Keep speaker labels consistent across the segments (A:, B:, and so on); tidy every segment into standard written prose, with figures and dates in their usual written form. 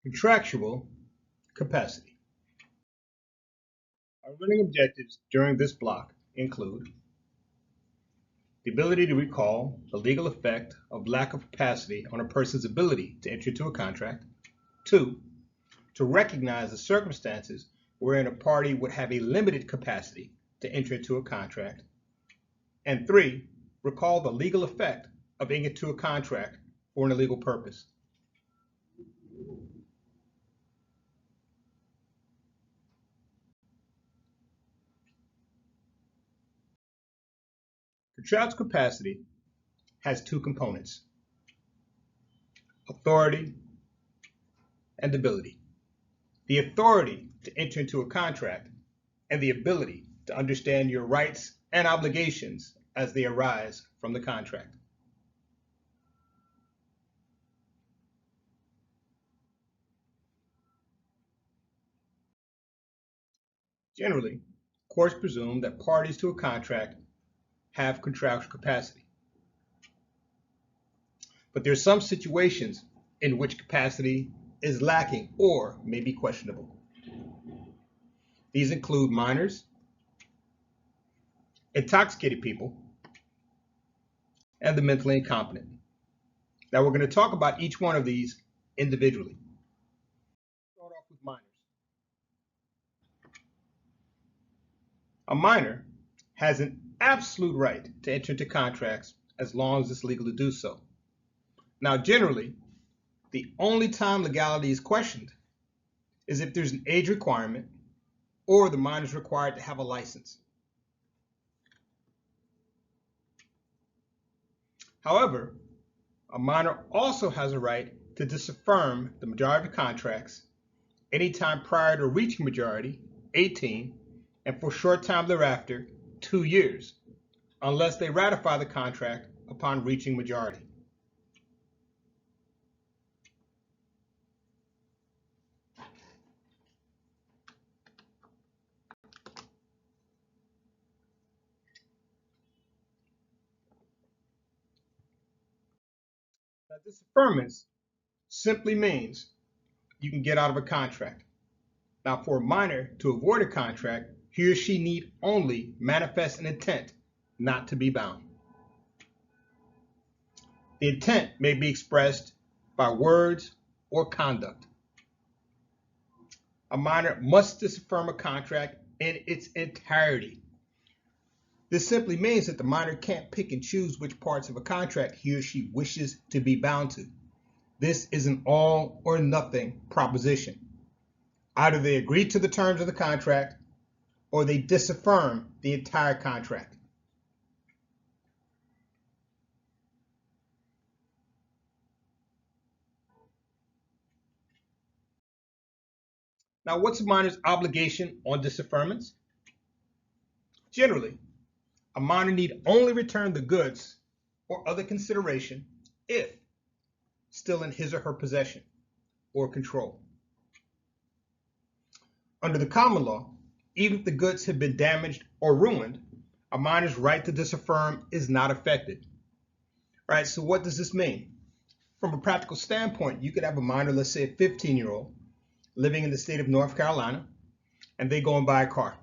A: Contractual capacity. Our learning objectives during this block include the ability to recall the legal effect of lack of capacity on a person's ability to enter into a contract. 2, to recognize the circumstances wherein a party would have a limited capacity to enter into a contract. And 3, recall the legal effect of entering into a contract for an illegal purpose. Contractual capacity has two components: authority and ability. The authority to enter into a contract and the ability to understand your rights and obligations as they arise from the contract. Generally, courts presume that parties to a contract have contractual capacity. But there are some situations in which capacity is lacking or may be questionable. These include minors, intoxicated people, and the mentally incompetent. Now we're going to talk about each one of these individually. Start off with minors. A minor has an absolute right to enter into contracts as long as it's legal to do so. Now, generally, the only time legality is questioned is if there's an age requirement or the minor is required to have a license. However, a minor also has a right to disaffirm the majority of contracts anytime prior to reaching majority, 18, and for a short time thereafter, 2 years, unless they ratify the contract upon reaching majority. Now, disaffirmance simply means you can get out of a contract. Now, for a minor to avoid a contract, he or she need only manifest an intent not to be bound. The intent may be expressed by words or conduct. A minor must disaffirm a contract in its entirety. This simply means that the minor can't pick and choose which parts of a contract he or she wishes to be bound to. This is an all or nothing proposition. Either they agree to the terms of the contract or they disaffirm the entire contract. Now, what's a minor's obligation on disaffirmance? Generally, a minor need only return the goods or other consideration if still in his or her possession or control. Under the common law, even if the goods have been damaged or ruined, a minor's right to disaffirm is not affected. Right? So what does this mean? From a practical standpoint, you could have a minor, let's say a 15-year-old, living in the state of North Carolina, and they go and buy a car.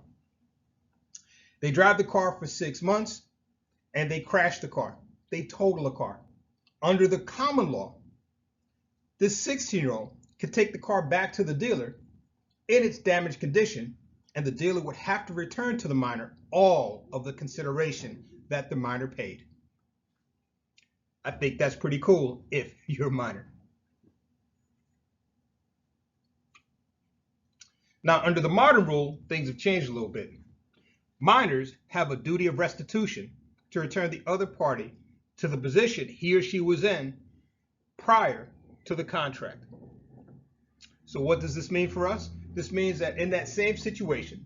A: They drive the car for 6 months, and they crash the car. They total a car. Under the common law, this 16-year-old could take the car back to the dealer in its damaged condition, and the dealer would have to return to the minor all of the consideration that the minor paid. I think that's pretty cool if you're a minor. Now, under the modern rule, things have changed a little bit. Minors have a duty of restitution to return the other party to the position he or she was in prior to the contract. So what does this mean for us? This means that in that same situation,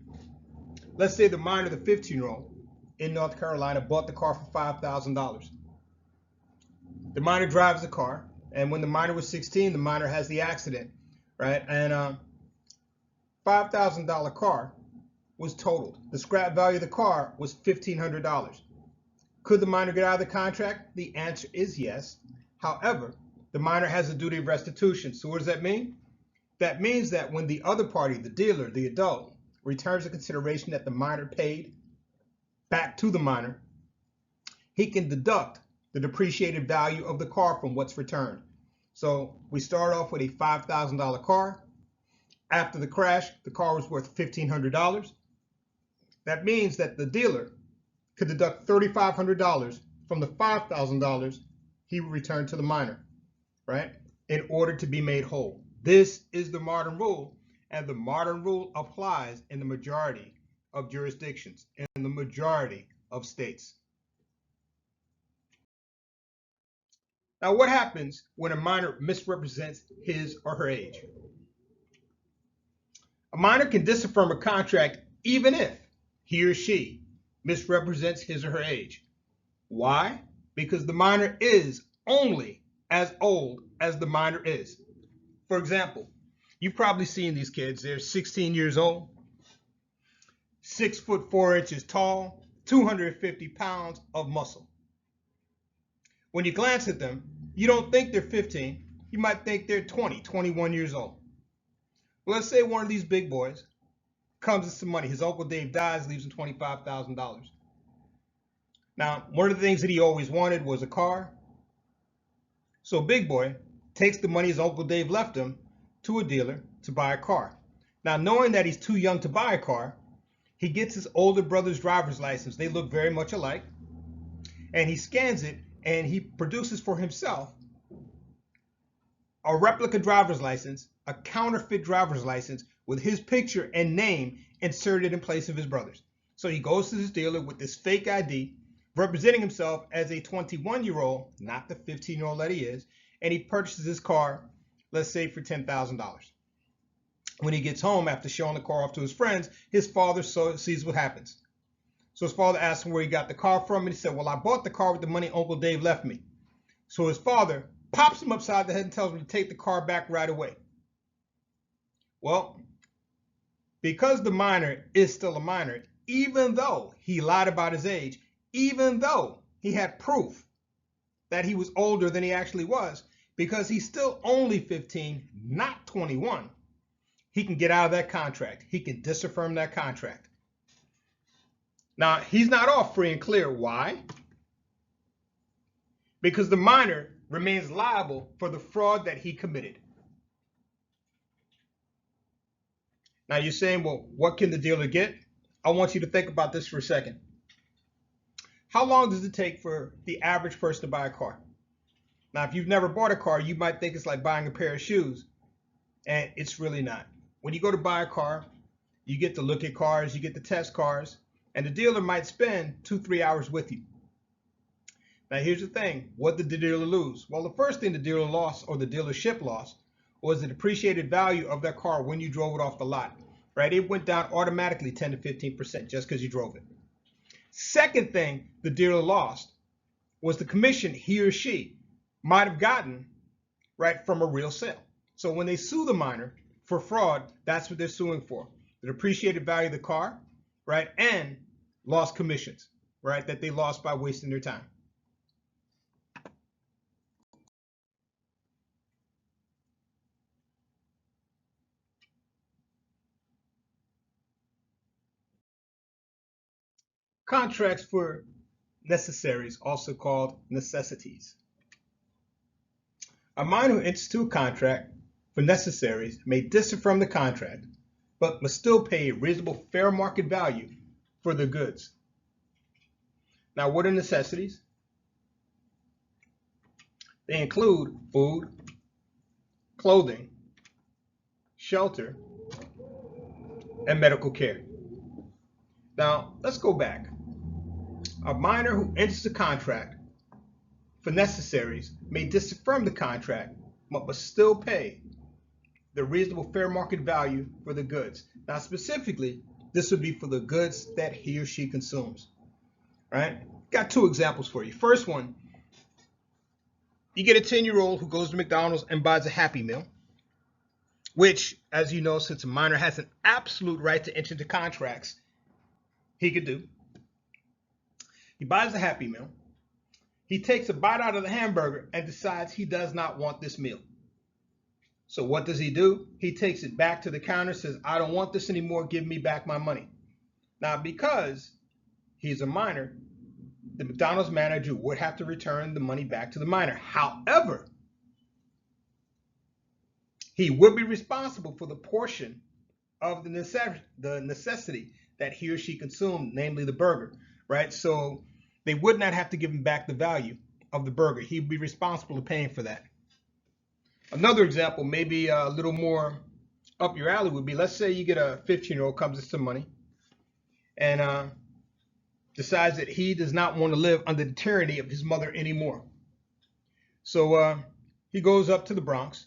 A: let's say the minor, the 15-year-old in North Carolina, bought the car for $5,000. The minor drives the car, and when the minor was 16, the minor has the accident, right? And $5,000 car was totaled. The scrap value of the car was $1,500. Could the minor get out of the contract? The answer is yes. However, the minor has a duty of restitution. So what does that mean? That means that when the other party, the dealer, the adult, returns the consideration that the minor paid back to the minor, he can deduct the depreciated value of the car from what's returned. So we start off with a $5,000 car. After the crash, the car was worth $1,500. That means that the dealer could deduct $3,500 from the $5,000 he returned to the minor, right, in order to be made whole. This is the modern rule, and the modern rule applies in the majority of jurisdictions, in the majority of states. Now, what happens when a minor misrepresents his or her age? A minor can disaffirm a contract even if he or she misrepresents his or her age. Why? Because the minor is only as old as the minor is. For example, you've probably seen these kids. They're 16 years old, 6 foot 4 inches tall, 250 pounds of muscle. When you glance at them, you don't think they're 15. You might think they're 20, 21 years old. Well, let's say one of these big boys comes with some money. His Uncle Dave dies, leaves him $25,000. Now, one of the things that he always wanted was a car. So Big Boy takes the money his Uncle Dave left him to a dealer to buy a car. Now, knowing that he's too young to buy a car, he gets his older brother's driver's license. They look very much alike. And he scans it and he produces for himself a replica driver's license, a counterfeit driver's license with his picture and name inserted in place of his brother's. So he goes to this dealer with this fake ID, representing himself as a 21-year-old, not the 15-year-old that he is, and he purchases his car, let's say for $10,000. When he gets home after showing the car off to his friends, his father sees what happens. So his father asks him where he got the car from, and he said, well, I bought the car with the money Uncle Dave left me. So his father pops him upside the head and tells him to take the car back right away. Well, because the minor is still a minor, even though he lied about his age, even though he had proof that he was older than he actually was, because he's still only 15, not 21, he can get out of that contract. He can disaffirm that contract. Now, he's not off free and clear. Why? Because the minor remains liable for the fraud that he committed. Now, you're saying, well, what can the dealer get? I want you to think about this for a second. How long does it take for the average person to buy a car? Now, if you've never bought a car, you might think it's like buying a pair of shoes, and it's really not. When you go to buy a car, you get to look at cars, you get to test cars, and the dealer might spend 2-3 hours with you. Now, here's the thing. What did the dealer lose? Well, the first thing the dealer lost, or the dealership lost, was the depreciated value of that car when you drove it off the lot, right? It went down automatically 10 to 15% just because you drove it. Second thing the dealer lost was the commission he or she might have gotten, right, from a real sale. So when they sue the minor for fraud, that's what they're suing for. The depreciated value of the car, right, and lost commissions, right, that they lost by wasting their time. Contracts for necessaries, also called necessities. A minor who enters into a contract for necessaries may disaffirm the contract, but must still pay a reasonable fair market value for the goods. Now, what are necessities? They include food, clothing, shelter, and medical care. Now, let's go back. A minor who enters a contract for necessaries may disaffirm the contract, but must still pay the reasonable fair market value for the goods. Now, specifically, this would be for the goods that he or she consumes, right? Got two examples for you. First one, you get a 10-year-old who goes to McDonald's and buys a Happy Meal, which, as you know, since a minor has an absolute right to enter into contracts, he could do. He buys the Happy Meal. He takes a bite out of the hamburger and decides he does not want this meal. So what does he do? He takes it back to the counter, says, I don't want this anymore, give me back my money. Now, because he's a minor, the McDonald's manager would have to return the money back to the minor. However, he would be responsible for the portion of the necessity that he or she consumed, namely the burger, right? So they would not have to give him back the value of the burger. He'd be responsible for paying for that. Another example, maybe a little more up your alley, would be, let's say you get a 15-year-old comes with some money and decides that he does not want to live under the tyranny of his mother anymore. So he goes up to the Bronx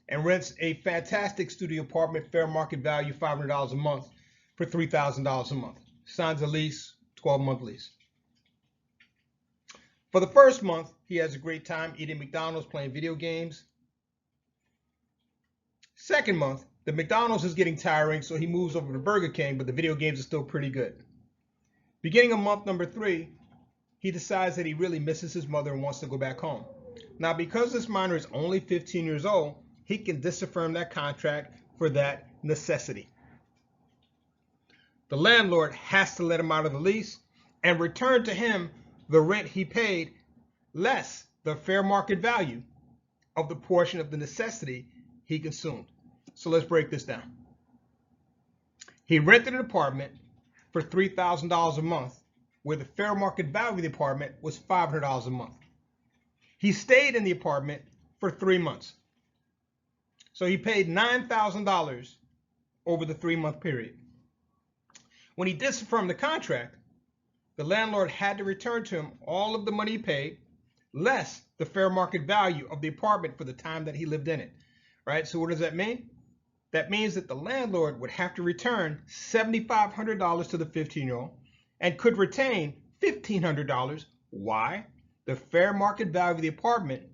A: and rents a fantastic studio apartment, fair market value, $500 a month, for $3,000 a month. Signs a lease, 12-month lease. For the first month, he has a great time eating McDonald's, playing video games. Second month, the McDonald's is getting tiring, so he moves over to Burger King, but the video games are still pretty good. Beginning of month number 3, he decides that he really misses his mother and wants to go back home. Now, because this minor is only 15 years old, he can disaffirm that contract for that necessity. The landlord has to let him out of the lease and return to him the rent he paid less the fair market value of the portion of the necessity he consumed. So let's break this down. He rented an apartment for $3,000 a month, where the fair market value of the apartment was $500 a month. He stayed in the apartment for 3 months. So he paid $9,000 over the 3-month period. When he disaffirmed the contract, the landlord had to return to him all of the money he paid, less the fair market value of the apartment for the time that he lived in it. Right? So what does that mean? That means that the landlord would have to return $7,500 to the 15-year-old and could retain $1,500. Why? The fair market value of the apartment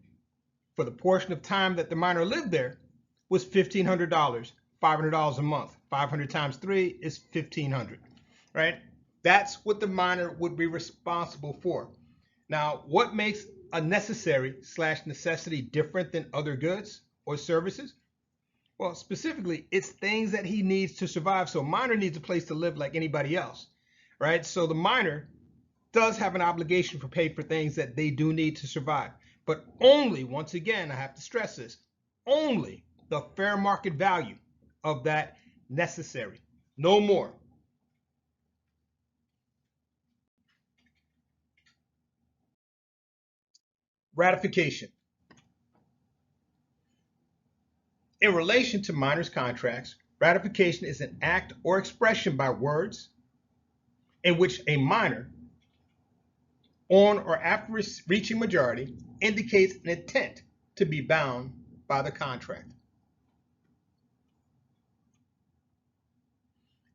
A: for the portion of time that the minor lived there was $1,500, $500 a month. 500 times 3 is $1,500, right? That's what the minor would be responsible for. Now, what makes a necessary/necessity different than other goods or services? Well, specifically, it's things that he needs to survive. So a minor needs a place to live like anybody else, right? So the minor does have an obligation for pay for things that they do need to survive. But only, once again, I have to stress this, only the fair market value of that necessary. No more. Ratification. In relation to minors' contracts, ratification is an act or expression by words in which a minor, on or after reaching majority, indicates an intent to be bound by the contract.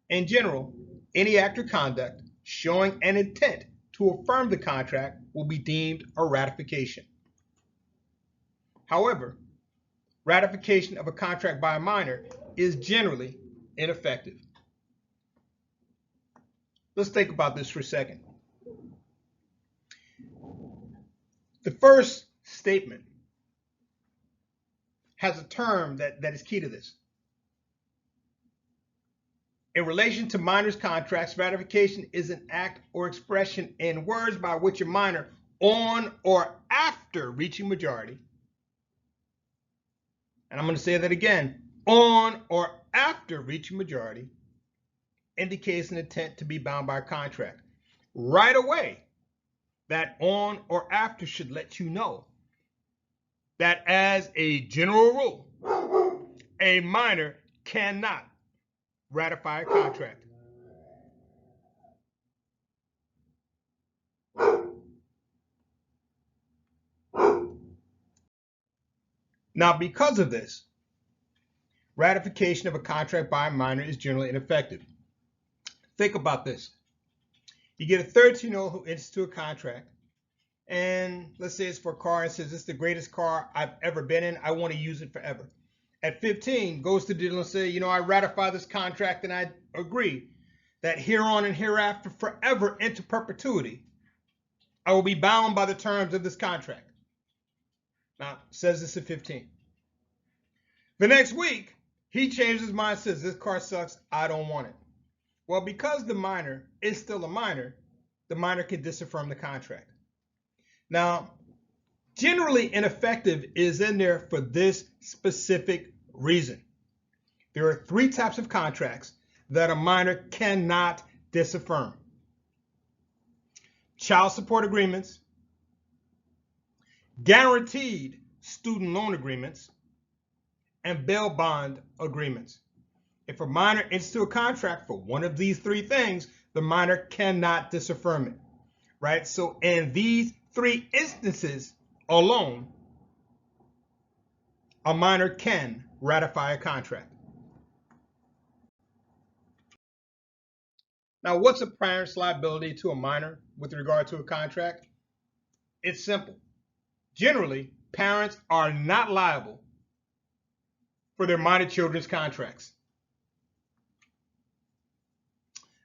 A: In general, any act or conduct showing an intent to affirm the contract will be deemed a ratification. However, ratification of a contract by a minor is generally ineffective. Let's think about this for a second. The first statement has a term that is key to this. In relation to minors' contracts, ratification is an act or expression in words by which a minor, on or after reaching majority, and I'm going to say that again, on or after reaching majority, indicates an intent to be bound by a contract. Right away, that on or after should let you know that as a general rule, a minor cannot ratify a contract. Now, because of this, ratification of a contract by a minor is generally ineffective. Think about this. You get a 13-year-old who enters into a contract, and let's say it's for a car and says, "This is the greatest car I've ever been in. I want to use it forever." At 15, goes to the dealer and say, I ratify this contract and I agree that hereon and hereafter, forever into perpetuity, I will be bound by the terms of this contract. Now, says this at 15. The next week, he changes his mind, says, this car sucks, I don't want it. Well, because the minor is still a minor, the minor can disaffirm the contract. Now, generally ineffective is in there for this specific reason. There are 3 types of contracts that a minor cannot disaffirm: child support agreements, guaranteed student loan agreements, and bail bond agreements. If a minor enters into a contract for one of these 3 things, the minor cannot disaffirm it, right? So in these 3 instances alone, a minor can ratify a contract. Now, what's a parent's liability to a minor with regard to a contract? It's simple. Generally, parents are not liable for their minor children's contracts.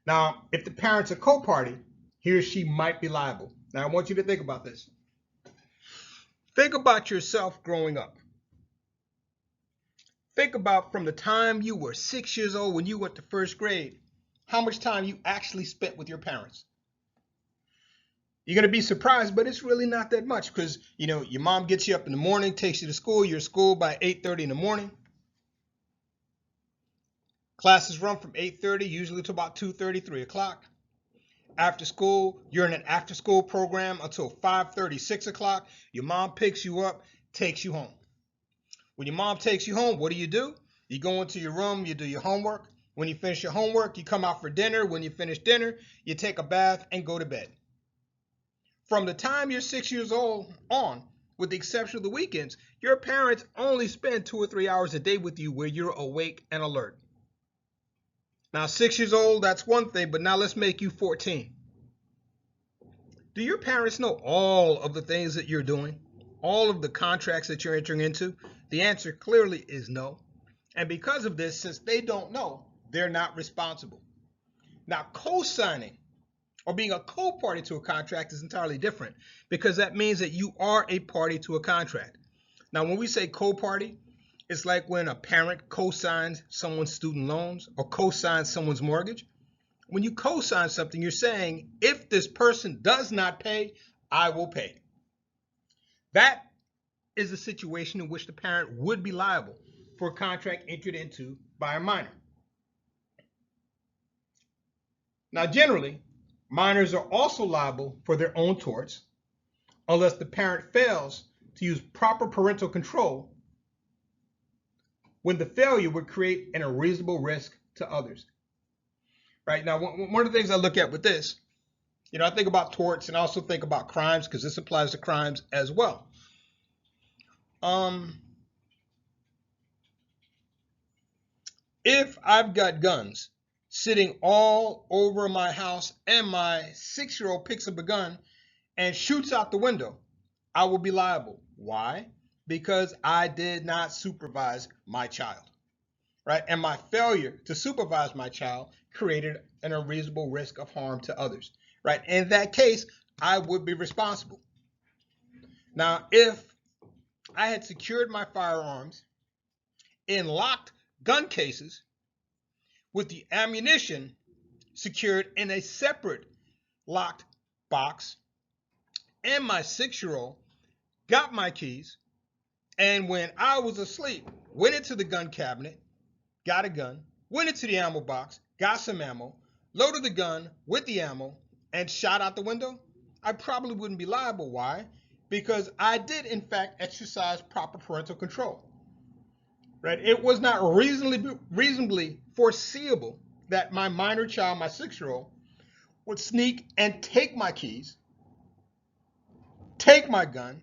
A: Now, if the parent's a co-party, he or she might be liable. Now, I want you to think about this. Think about yourself growing up. Think about from the time you were 6 years old when you went to first grade, how much time you actually spent with your parents. You're going to be surprised, but it's really not that much because, your mom gets you up in the morning, takes you to school. You're at school by 8:30 in the morning. Classes run from 8:30 usually to about 2:30, 3 o'clock. After school, you're in an after-school program until 5:30, 6 o'clock. Your mom picks you up, takes you home. When your mom takes you home, what do? You go into your room, you do your homework. When you finish your homework, you come out for dinner. When you finish dinner, you take a bath and go to bed. From the time you're 6 years old on, with the exception of the weekends, your parents only spend 2 or 3 hours a day with you where you're awake and alert. Now, 6 years old, that's one thing, but now let's make you 14. Do your parents know all of the things that you're doing? All of the contracts that you're entering into? The answer clearly is no. And because of this, since they don't know, they're not responsible. Now, co-signing or being a co-party to a contract is entirely different because that means that you are a party to a contract. Now, when we say co-party, it's like when a parent co-signs someone's student loans or co-signs someone's mortgage. When you co-sign something, you're saying, if this person does not pay, I will pay. That is a situation in which the parent would be liable for a contract entered into by a minor. Now, generally, minors are also liable for their own torts unless the parent fails to use proper parental control when the failure would create an unreasonable risk to others. Right? Now, one of the things I look at with this, I think about torts and I also think about crimes because this applies to crimes as well. If I've got guns sitting all over my house and my 6-year-old picks up a gun and shoots out the window, I will be liable. Why? Because I did not supervise my child, right? And my failure to supervise my child created an unreasonable risk of harm to others, right? In that case, I would be responsible. Now, if I had secured my firearms in locked gun cases with the ammunition secured in a separate locked box, and my 6-year-old got my keys, and when I was asleep, went into the gun cabinet, got a gun, went into the ammo box, got some ammo, loaded the gun with the ammo, and shot out the window, I probably wouldn't be liable. Why? Because I did, in fact, exercise proper parental control. Right? It was not reasonably foreseeable that my minor child, my 6-year-old, would sneak and take my keys, take my gun,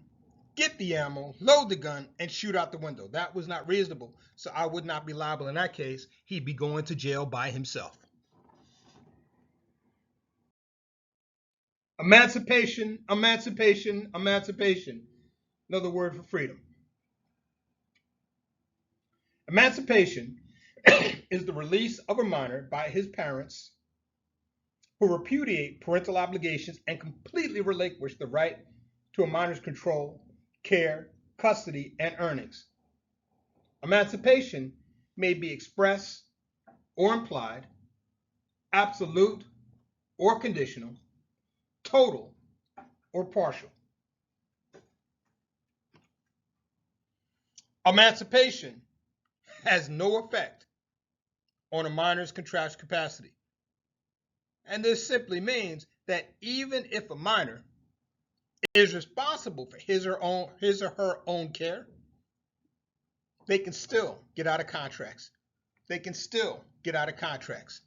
A: get the ammo, load the gun, and shoot out the window. That was not reasonable, so I would not be liable in that case. He'd be going to jail by himself. Emancipation, emancipation, emancipation. Another word for freedom. Emancipation is the release of a minor by his parents who repudiate parental obligations and completely relinquish the right to a minor's control, care, custody, and earnings. Emancipation may be express or implied, absolute or conditional, total or partial. Emancipation has no effect on a minor's contractual capacity. And this simply means that even if a minor is responsible for his or her own care, they can still get out of contracts. They can still get out of contracts.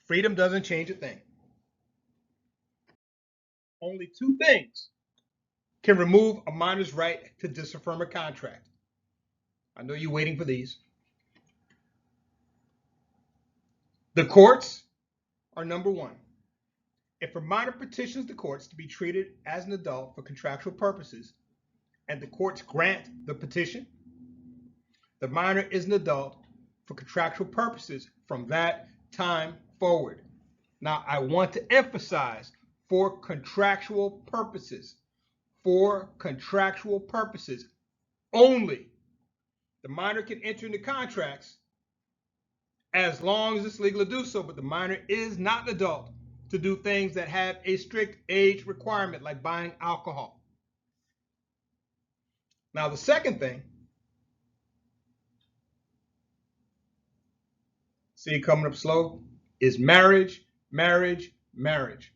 A: Freedom doesn't change a thing. Only two things can remove a minor's right to disaffirm a contract. I know you're waiting for these. The courts are number one. If a minor petitions the courts to be treated as an adult for contractual purposes, and the courts grant the petition, the minor is an adult for contractual purposes from that time forward. Now, I want to emphasize for contractual purposes. For contractual purposes only. The minor can enter into contracts as long as it's legal to do so, but the minor is not an adult to do things that have a strict age requirement, like buying alcohol. Now, the second thing, see it coming up slow, is marriage, marriage, marriage.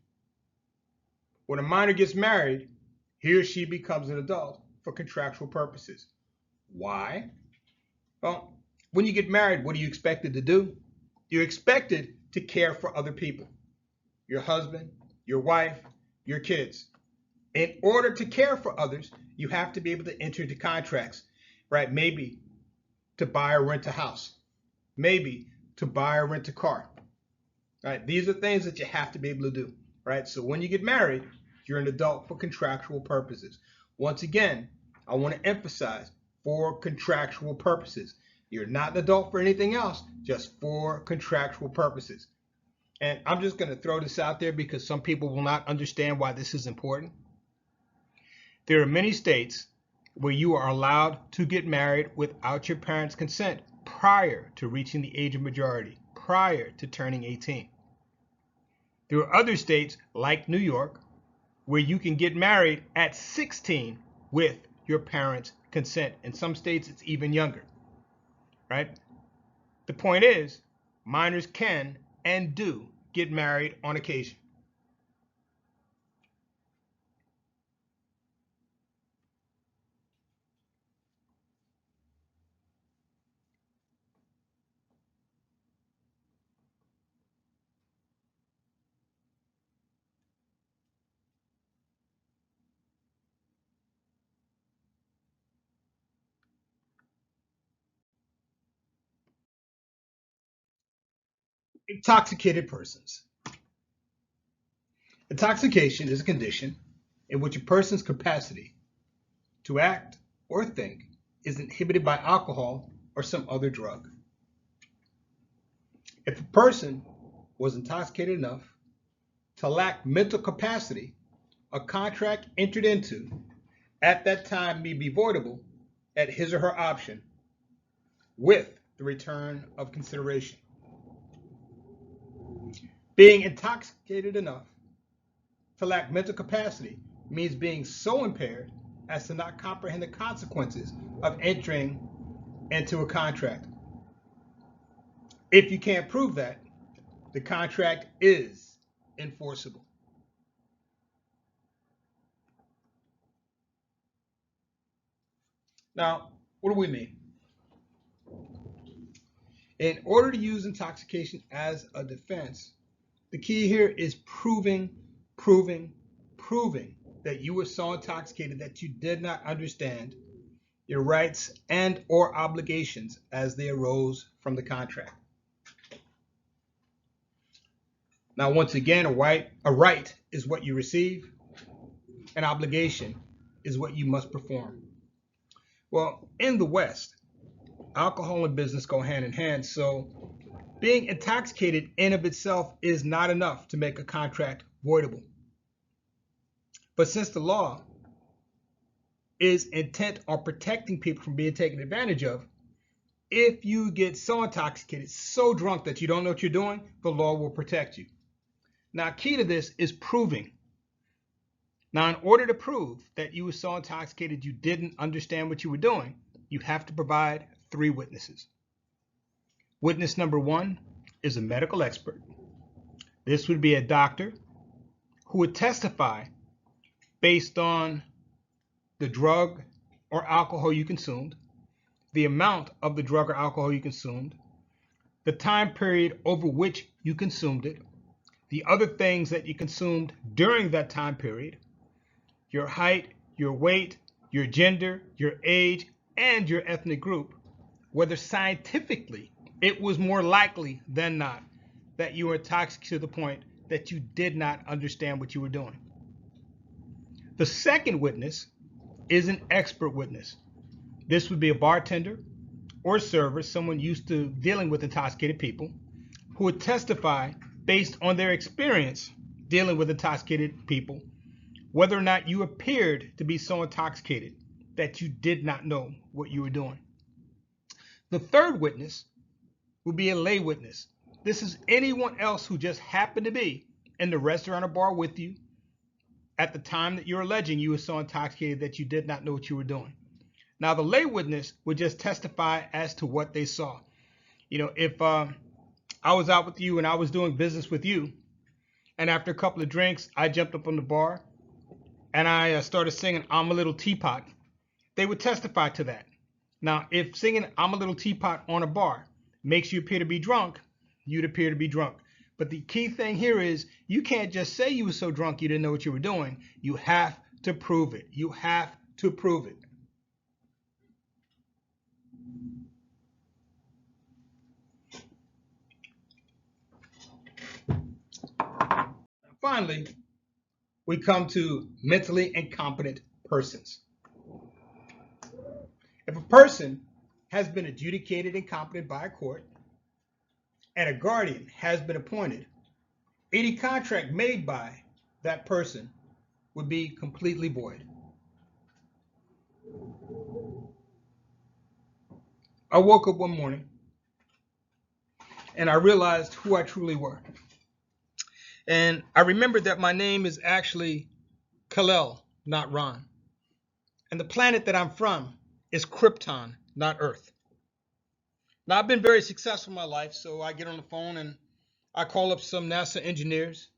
A: When a minor gets married, he or she becomes an adult for contractual purposes. Why? Well, when you get married, what are you expected to do? You're expected to care for other people, your husband, your wife, your kids. In order to care for others, you have to be able to enter into contracts, right? Maybe to buy or rent a house, maybe to buy or rent a car, right? These are things that you have to be able to do, right? So when you get married, you're an adult for contractual purposes. Once again, I want to emphasize for contractual purposes. You're not an adult for anything else, just for contractual purposes. And I'm just going to throw this out there because some people will not understand why this is important. There are many states where you are allowed to get married without your parents' consent prior to reaching the age of majority, prior to turning 18. There are other states like New York where you can get married at 16 with your parents' consent. In some states, it's even younger, right? The point is, minors can and do get married on occasion. Intoxicated persons. Intoxication is a condition in which a person's capacity to act or think is inhibited by alcohol or some other drug. If a person was intoxicated enough to lack mental capacity, a contract entered into at that time may be voidable at his or her option with the return of consideration. Being intoxicated enough to lack mental capacity means being so impaired as to not comprehend the consequences of entering into a contract. If you can't prove that, the contract is enforceable. Now, what do we mean? In order to use intoxication as a defense, the key here is proving that you were so intoxicated that you did not understand your rights and or obligations as they arose from the contract. Now, once again, a right is what you receive, an obligation is what you must perform. Well, in the West, alcohol and business go hand in hand, so being intoxicated in of itself is not enough to make a contract voidable. But since the law is intent on protecting people from being taken advantage of, if you get so intoxicated, so drunk that you don't know what you're doing, the law will protect you. Now, key to this is proving. Now, in order to prove that you were so intoxicated you didn't understand what you were doing, you have to provide 3 witnesses. Witness number 1 is a medical expert. This would be a doctor who would testify based on the drug or alcohol you consumed, the amount of the drug or alcohol you consumed, the time period over which you consumed it, the other things that you consumed during that time period, your height, your weight, your gender, your age, and your ethnic group, whether scientifically it was more likely than not that you were intoxicated to the point that you did not understand what you were doing. The second witness is an expert witness. This would be a bartender or server, someone used to dealing with intoxicated people, who would testify based on their experience dealing with intoxicated people, whether or not you appeared to be so intoxicated that you did not know what you were doing. The third witness would be a lay witness. This is anyone else who just happened to be in the restaurant or bar with you at the time that you're alleging you were so intoxicated that you did not know what you were doing. Now, the lay witness would just testify as to what they saw. If I was out with you and I was doing business with you, and after a couple of drinks, I jumped up on the bar and I started singing "I'm a Little Teapot," they would testify to that. Now, if singing "I'm a Little Teapot" on a bar makes you appear to be drunk, you'd appear to be drunk. But the key thing here is you can't just say you were so drunk you didn't know what you were doing. You have to prove it. You have to prove it. Finally, we come to mentally incompetent persons. If a person has been adjudicated incompetent by a court and a guardian has been appointed, any contract made by that person would be completely void. I woke up one morning and I realized who I truly were. And I remembered that my name is actually Kal-El, not Ron. And the planet that I'm from is Krypton, not Earth. Now, I've been very successful in my life, so I get on the phone and I call up some NASA engineers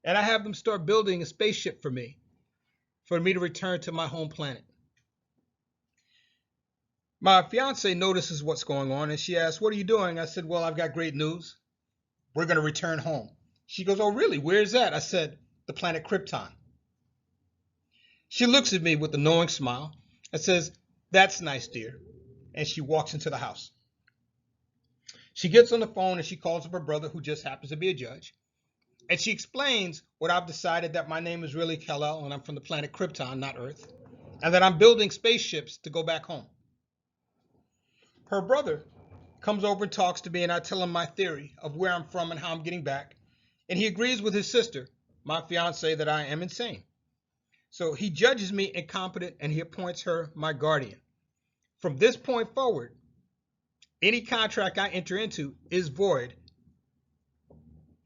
A: and I have them start building a spaceship for me to return to my home planet. My fiance notices what's going on and she asks, "What are you doing?" I said, "Well, I've got great news. We're going to return home." She goes, "Oh, really? Where's that?" I said, "The planet Krypton." She looks at me with a knowing smile and says, "That's nice, dear." And she walks into the house. She gets on the phone and she calls up her brother, who just happens to be a judge. And she explains what I've decided, that my name is really Kal-El and I'm from the planet Krypton, not Earth, and that I'm building spaceships to go back home. Her brother comes over and talks to me and I tell him my theory of where I'm from and how I'm getting back. And he agrees with his sister, my fiance, that I am insane. So he judges me incompetent and he appoints her my guardian. From this point forward, any contract I enter into is void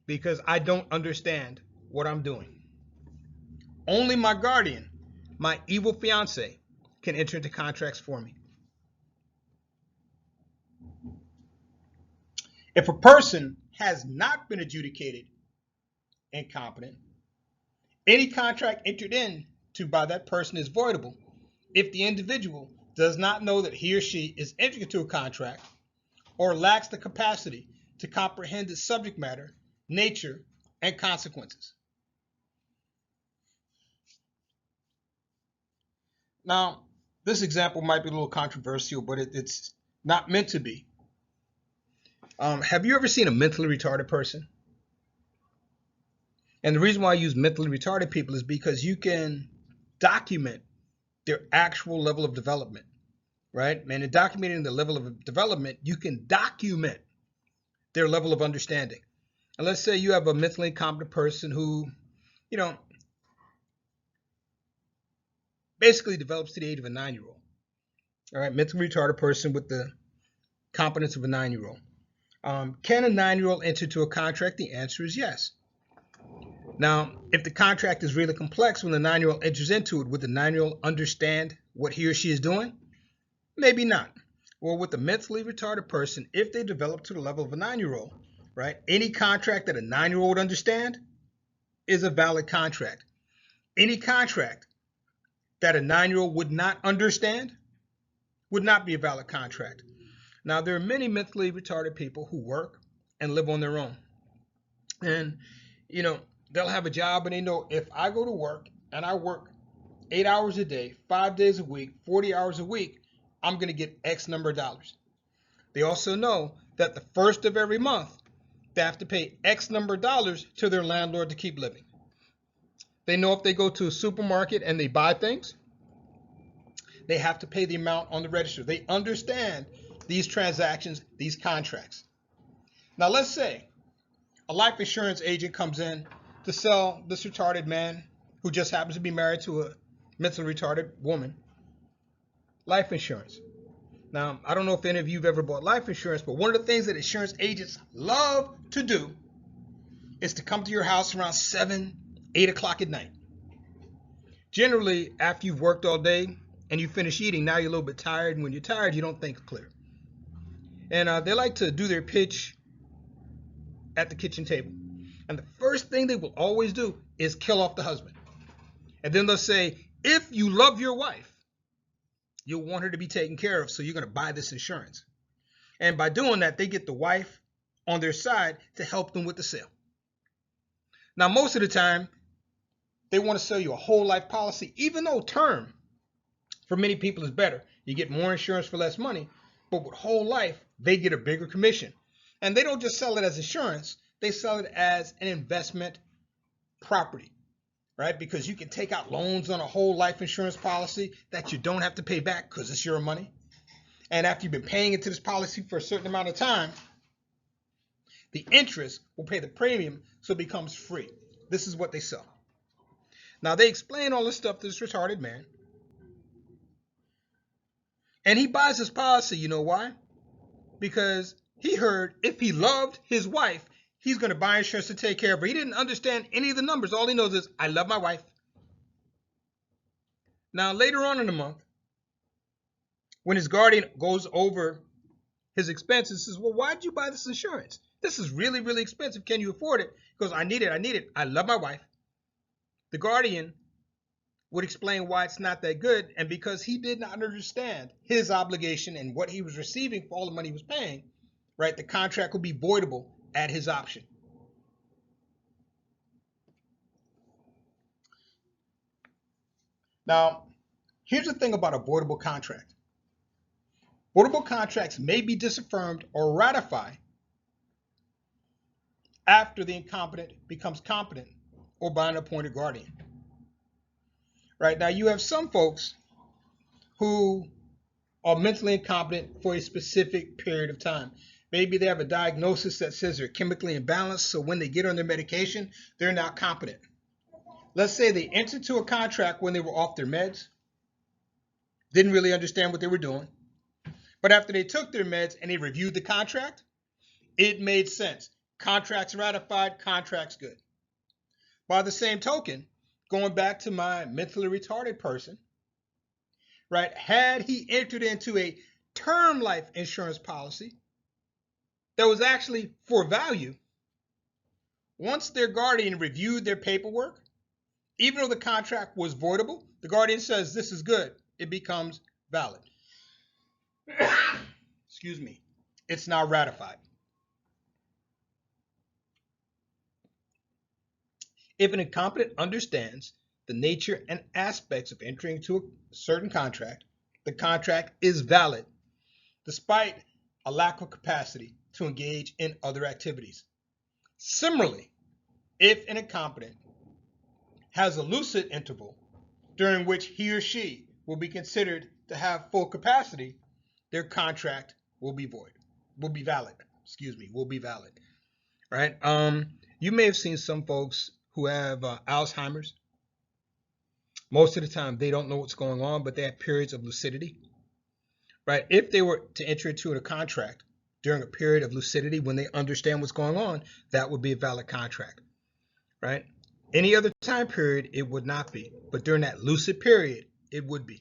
A: because I don't understand what I'm doing. Only my guardian, my evil fiance, can enter into contracts for me. If a person has not been adjudicated incompetent, any contract entered into by that person is voidable if the individual does not know that he or she is entering into a contract or lacks the capacity to comprehend its subject matter, nature, and consequences. Now, this example might be a little controversial, but it's not meant to be. Have you ever seen a mentally retarded person? And the reason why I use mentally retarded people is because you can document their actual level of development, right? And in documenting the level of development, you can document their level of understanding. And let's say you have a mentally incompetent person who, basically develops to the age of a 9-year-old. All right, mentally retarded person with the competence of a 9-year-old. Can a 9-year-old enter into a contract? The answer is yes. Now, if the contract is really complex when the 9-year-old enters into it, would the 9-year-old understand what he or she is doing? Maybe not. Well, with a mentally retarded person, if they develop to the level of a 9-year-old, right, any contract that a 9-year-old understands is a valid contract. Any contract that a 9-year-old would not understand would not be a valid contract. Now, there are many mentally retarded people who work and live on their own. And, they'll have a job and they know if I go to work and I work 8 hours a day, 5 days a week, 40 hours a week, I'm going to get X number of dollars. They also know that the first of every month, they have to pay X number of dollars to their landlord to keep living. They know if they go to a supermarket and they buy things, they have to pay the amount on the register. They understand these transactions, these contracts. Now, let's say a life insurance agent comes in to sell this retarded man who just happens to be married to a mentally retarded woman life insurance. Now, I don't know if any of you have ever bought life insurance, but one of the things that insurance agents love to do is to come to your house around 7, 8 o'clock at night. Generally, after you've worked all day and you finish eating, now you're a little bit tired, and when you're tired, you don't think clear. And they like to do their pitch at the kitchen table. And the first thing they will always do is kill off the husband. And then they'll say, if you love your wife, you'll want her to be taken care of, so you're going to buy this insurance. And by doing that, they get the wife on their side to help them with the sale. Now, most of the time, they want to sell you a whole life policy, even though term for many people is better. You get more insurance for less money, but with whole life, they get a bigger commission. And they don't just sell it as insurance, they sell it as an investment property, right? Because you can take out loans on a whole life insurance policy that you don't have to pay back because it's your money. And after you've been paying into this policy for a certain amount of time, the interest will pay the premium, so it becomes free. This is what they sell. Now, they explain all this stuff to this retarded man. And he buys this policy, you know why? Because he heard if he loved his wife, he's going to buy insurance to take care of her. He didn't understand any of the numbers. All he knows is, I love my wife. Now, later on in the month, when his guardian goes over his expenses, says, well, why did you buy this insurance? This is really, really expensive. Can you afford it? He goes, I need it. I love my wife. The guardian would explain why it's not that good. And because he did not understand his obligation and what he was receiving for all the money he was paying, right, the contract would be voidable at his option. Now, here's the thing about a voidable contract. Voidable contracts may be disaffirmed or ratified after the incompetent becomes competent or by an appointed guardian. Right now, you have some folks who are mentally incompetent for a specific period of time. Maybe they have a diagnosis that says they're chemically imbalanced, so when they get on their medication, they're now competent. Let's say they entered into a contract when they were off their meds, didn't really understand what they were doing, but after they took their meds and they reviewed the contract, it made sense. Contracts ratified, contracts good. By the same token, going back to my mentally retarded person, right, had he entered into a term life insurance policy that was actually for value, once their guardian reviewed their paperwork, even though the contract was voidable, the guardian says this is good, it becomes valid. Excuse me. It's now ratified. If an incompetent understands the nature and aspects of entering into a certain contract, the contract is valid despite a lack of capacity to engage in other activities. Similarly, if an incompetent has a lucid interval during which he or she will be considered to have full capacity, their contract will be valid. Right? You may have seen some folks who have Alzheimer's. Most of the time, they don't know what's going on, but they have periods of lucidity. Right? If they were to enter into a contract during a period of lucidity when they understand what's going on, that would be a valid contract, right? Any other time period, it would not be. But during that lucid period, it would be.